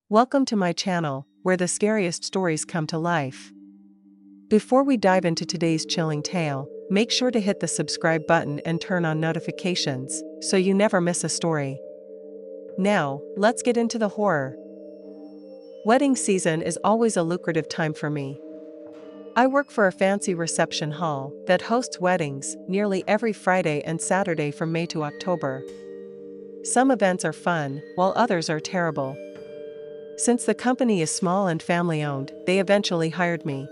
Welcome to my channel, where the scariest stories come to life. Before we dive into today's chilling tale, make sure to hit the subscribe button and turn on notifications, so you never miss a story. Now, let's get into the horror. Wedding season is always a lucrative time for me. I work for a fancy reception hall that hosts weddings nearly every Friday and Saturday from May to October. Some events are fun, while others are terrible. Since the company is small and family-owned, they eventually hired me.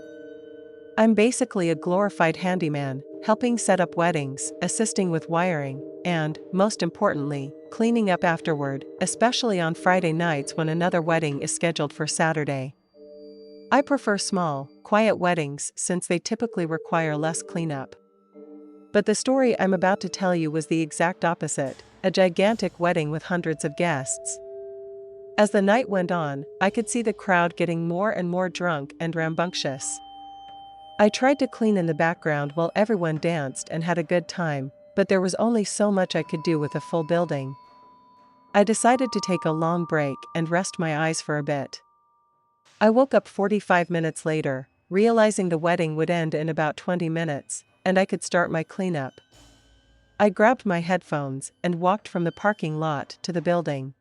I'm basically a glorified handyman, helping set up weddings, assisting with wiring, and, most importantly, cleaning up afterward, especially on Friday nights when another wedding is scheduled for Saturday. I prefer small, quiet weddings since they typically require less cleanup. But the story I'm about to tell you was the exact opposite, a gigantic wedding with hundreds of guests. As the night went on, I could see the crowd getting more and more drunk and rambunctious. I tried to clean in the background while everyone danced and had a good time, but there was only so much I could do with a full building. I decided to take a long break and rest my eyes for a bit. I woke up 45 minutes later, realizing the wedding would end in about 20 minutes, and I could start my cleanup. I grabbed my headphones and walked from the parking lot to the building.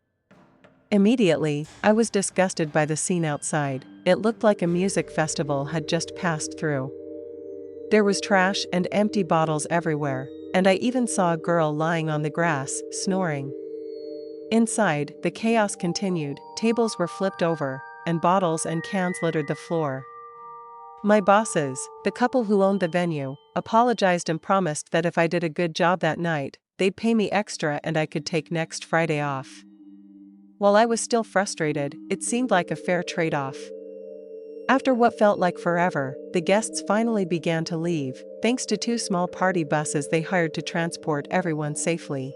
Immediately, I was disgusted by the scene outside. It looked like a music festival had just passed through. There was trash and empty bottles everywhere, and I even saw a girl lying on the grass, snoring. Inside, the chaos continued. Tables were flipped over, and bottles and cans littered the floor. My bosses, the couple who owned the venue, apologized and promised that if I did a good job that night, they'd pay me extra and I could take next Friday off. While I was still frustrated, it seemed like a fair trade-off. After what felt like forever, the guests finally began to leave, thanks to two small party buses they hired to transport everyone safely.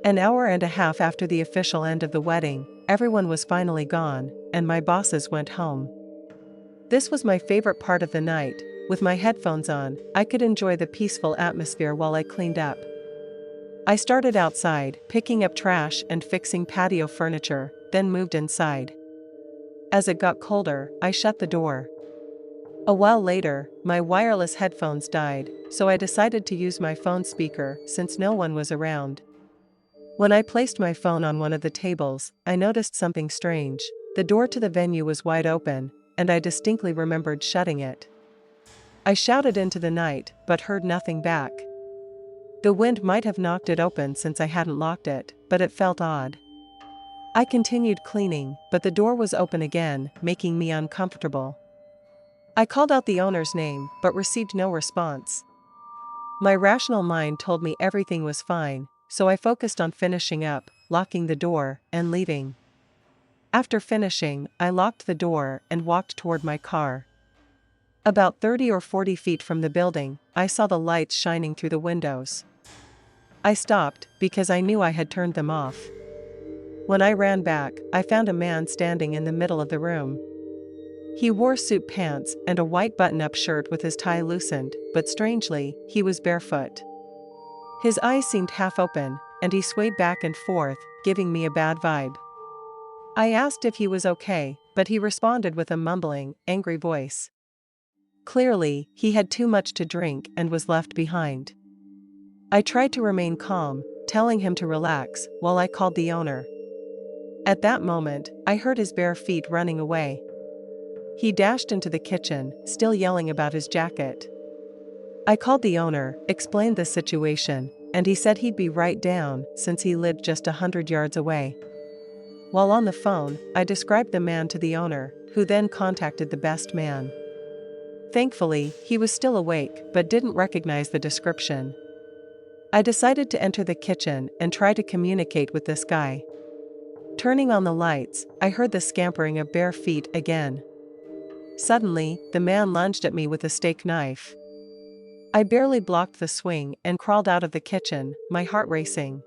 An hour and a half after the official end of the wedding, everyone was finally gone, and my bosses went home. This was my favorite part of the night. With my headphones on, I could enjoy the peaceful atmosphere while I cleaned up. I started outside, picking up trash and fixing patio furniture, then moved inside. As it got colder, I shut the door. A while later, my wireless headphones died, so I decided to use my phone speaker since no one was around. When I placed my phone on one of the tables, I noticed something strange. The door to the venue was wide open, and I distinctly remembered shutting it. I shouted into the night, but heard nothing back. The wind might have knocked it open since I hadn't locked it, but it felt odd. I continued cleaning, but the door was open again, making me uncomfortable. I called out the owner's name, but received no response. My rational mind told me everything was fine, so I focused on finishing up, locking the door, and leaving. After finishing, I locked the door and walked toward my car. About 30 or 40 feet from the building, I saw the lights shining through the windows. I stopped, because I knew I had turned them off. When I ran back, I found a man standing in the middle of the room. He wore suit pants and a white button-up shirt with his tie loosened, but strangely, he was barefoot. His eyes seemed half open, and he swayed back and forth, giving me a bad vibe. I asked if he was okay, but he responded with a mumbling, angry voice. Clearly, he had too much to drink and was left behind. I tried to remain calm, telling him to relax, while I called the owner. At that moment, I heard his bare feet running away. He dashed into the kitchen, still yelling about his jacket. I called the owner, explained the situation, and he said he'd be right down since he lived just 100 yards away. While on the phone, I described the man to the owner, who then contacted the best man. Thankfully, he was still awake but didn't recognize the description. I decided to enter the kitchen and try to communicate with this guy. Turning on the lights, I heard the scampering of bare feet again. Suddenly, the man lunged at me with a steak knife. I barely blocked the swing and crawled out of the kitchen, my heart racing.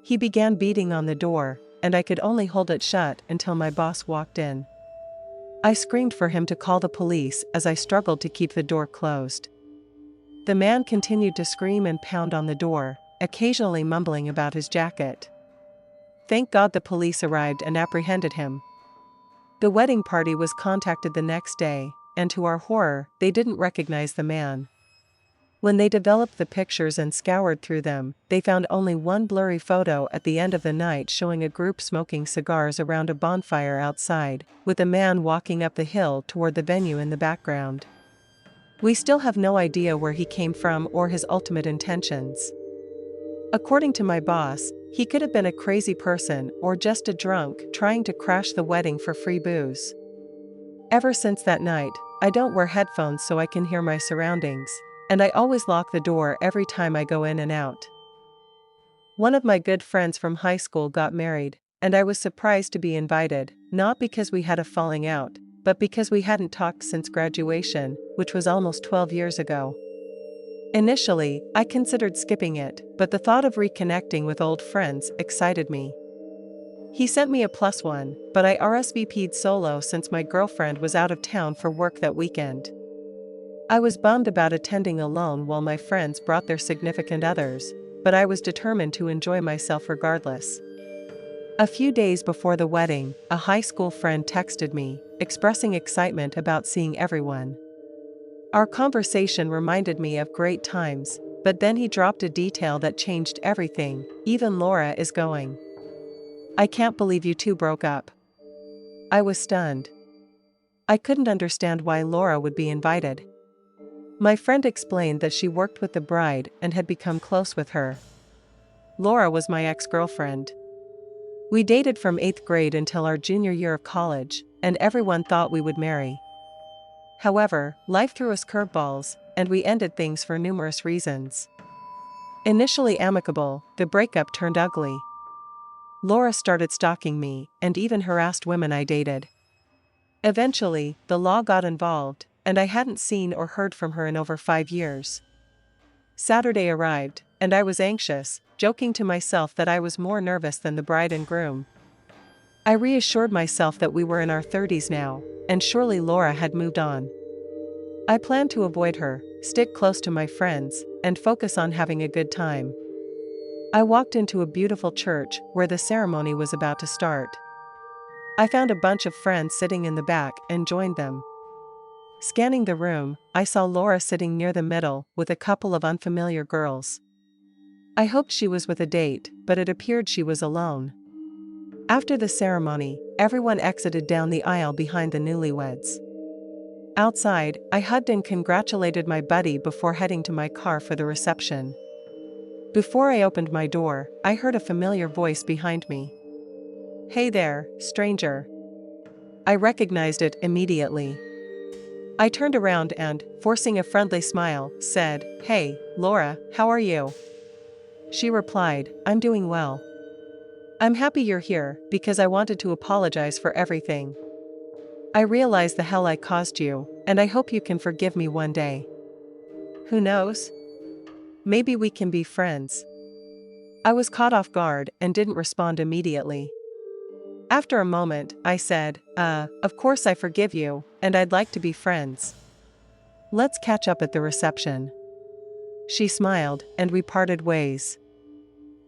He began beating on the door, and I could only hold it shut until my boss walked in. I screamed for him to call the police as I struggled to keep the door closed. The man continued to scream and pound on the door, occasionally mumbling about his jacket. Thank God the police arrived and apprehended him. The wedding party was contacted the next day, and to our horror, they didn't recognize the man. When they developed the pictures and scoured through them, they found only one blurry photo at the end of the night showing a group smoking cigars around a bonfire outside, with a man walking up the hill toward the venue in the background. We still have no idea where he came from or his ultimate intentions. According to my boss, he could have been a crazy person or just a drunk trying to crash the wedding for free booze. Ever since that night, I don't wear headphones so I can hear my surroundings, and I always lock the door every time I go in and out. One of my good friends from high school got married, and I was surprised to be invited, not because we had a falling out, but because we hadn't talked since graduation, which was almost 12 years ago. Initially, I considered skipping it, but the thought of reconnecting with old friends excited me. He sent me a +1, but I RSVP'd solo since my girlfriend was out of town for work that weekend. I was bummed about attending alone while my friends brought their significant others, but I was determined to enjoy myself regardless. A few days before the wedding, a high school friend texted me, expressing excitement about seeing everyone. Our conversation reminded me of great times, but then he dropped a detail that changed everything. Even Laura is going. I can't believe you two broke up. I was stunned. I couldn't understand why Laura would be invited. My friend explained that she worked with the bride and had become close with her. Laura was my ex-girlfriend. We dated from 8th grade until our junior year of college, and everyone thought we would marry. However, life threw us curveballs, and we ended things for numerous reasons. Initially amicable, the breakup turned ugly. Laura started stalking me, and even harassed women I dated. Eventually, the law got involved, and I hadn't seen or heard from her in over 5 years. Saturday arrived, and I was anxious, joking to myself that I was more nervous than the bride and groom. I reassured myself that we were in our 30s now, and surely Laura had moved on. I planned to avoid her, stick close to my friends, and focus on having a good time. I walked into a beautiful church where the ceremony was about to start. I found a bunch of friends sitting in the back and joined them. Scanning the room, I saw Laura sitting near the middle with a couple of unfamiliar girls. I hoped she was with a date, but it appeared she was alone. After the ceremony, everyone exited down the aisle behind the newlyweds. Outside, I hugged and congratulated my buddy before heading to my car for the reception. Before I opened my door, I heard a familiar voice behind me. "Hey there, stranger." I recognized it immediately. I turned around and, forcing a friendly smile, said, "Hey, Laura, how are you?" She replied, "I'm doing well. I'm happy you're here, because I wanted to apologize for everything. I realize the hell I caused you, and I hope you can forgive me one day. Who knows? Maybe we can be friends." I was caught off guard and didn't respond immediately. After a moment, I said, of course I forgive you, and I'd like to be friends. Let's catch up at the reception." She smiled, and we parted ways.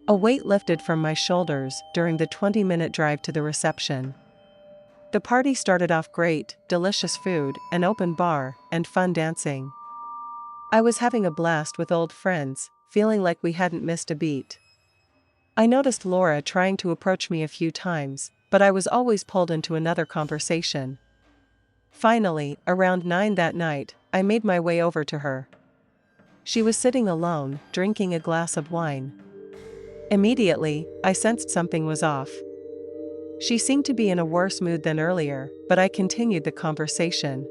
A weight lifted from my shoulders during the 20-minute drive to the reception. The party started off great, delicious food, an open bar, and fun dancing. I was having a blast with old friends, feeling like we hadn't missed a beat. I noticed Laura trying to approach me a few times, but I was always pulled into another conversation. Finally, around 9 that night, I made my way over to her. She was sitting alone, drinking a glass of wine. Immediately, I sensed something was off. She seemed to be in a worse mood than earlier, but I continued the conversation.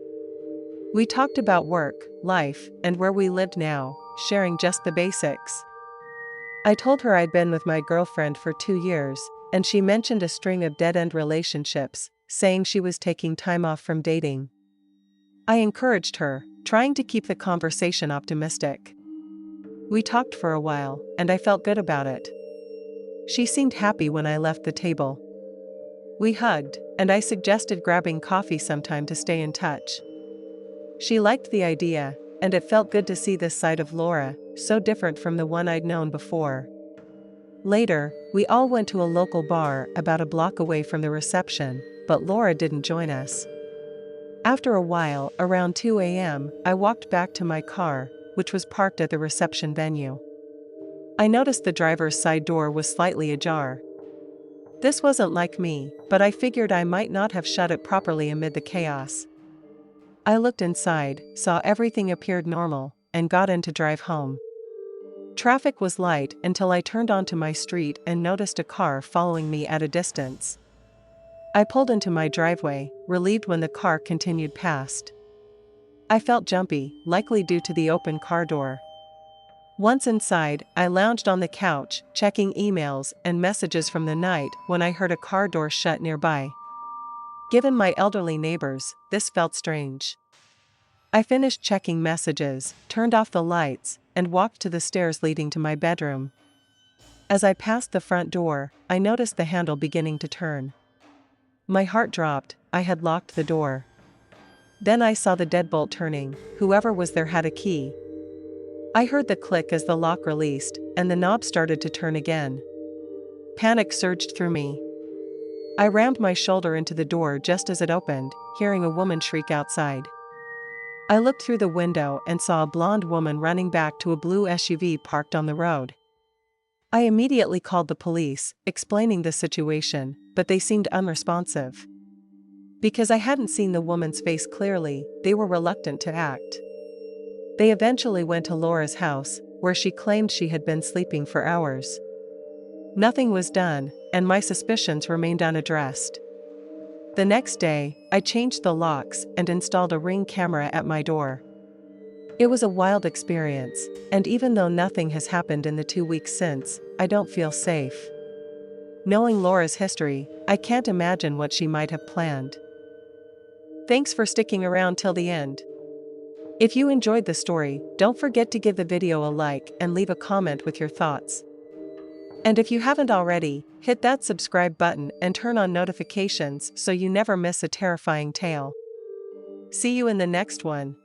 We talked about work, life, and where we lived now, sharing just the basics. I told her I'd been with my girlfriend for 2 years, and she mentioned a string of dead-end relationships, saying she was taking time off from dating. I encouraged her, trying to keep the conversation optimistic. We talked for a while, and I felt good about it. She seemed happy when I left the table. We hugged, and I suggested grabbing coffee sometime to stay in touch. She liked the idea, and it felt good to see this side of Laura, so different from the one I'd known before. Later, we all went to a local bar about a block away from the reception, but Laura didn't join us. After a while, around 2 a.m., I walked back to my car, which was parked at the reception venue. I noticed the driver's side door was slightly ajar. This wasn't like me, but I figured I might not have shut it properly amid the chaos. I looked inside, saw everything appeared normal, and got in to drive home. Traffic was light until I turned onto my street and noticed a car following me at a distance. I pulled into my driveway, relieved when the car continued past. I felt jumpy, likely due to the open car door. Once inside, I lounged on the couch, checking emails and messages from the night when I heard a car door shut nearby. Given my elderly neighbors, this felt strange. I finished checking messages, turned off the lights, and walked to the stairs leading to my bedroom. As I passed the front door, I noticed the handle beginning to turn. My heart dropped. I had locked the door. Then I saw the deadbolt turning. Whoever was there had a key. I heard the click as the lock released, and the knob started to turn again. Panic surged through me. I rammed my shoulder into the door just as it opened, hearing a woman shriek outside. I looked through the window and saw a blonde woman running back to a blue SUV parked on the road. I immediately called the police, explaining the situation, but they seemed unresponsive. Because I hadn't seen the woman's face clearly, they were reluctant to act. They eventually went to Laura's house, where she claimed she had been sleeping for hours. Nothing was done, and my suspicions remained unaddressed. The next day, I changed the locks and installed a Ring camera at my door. It was a wild experience, and even though nothing has happened in the 2 weeks since, I don't feel safe. Knowing Laura's history, I can't imagine what she might have planned. Thanks for sticking around till the end. If you enjoyed the story, don't forget to give the video a like and leave a comment with your thoughts. And if you haven't already, hit that subscribe button and turn on notifications so you never miss a terrifying tale. See you in the next one.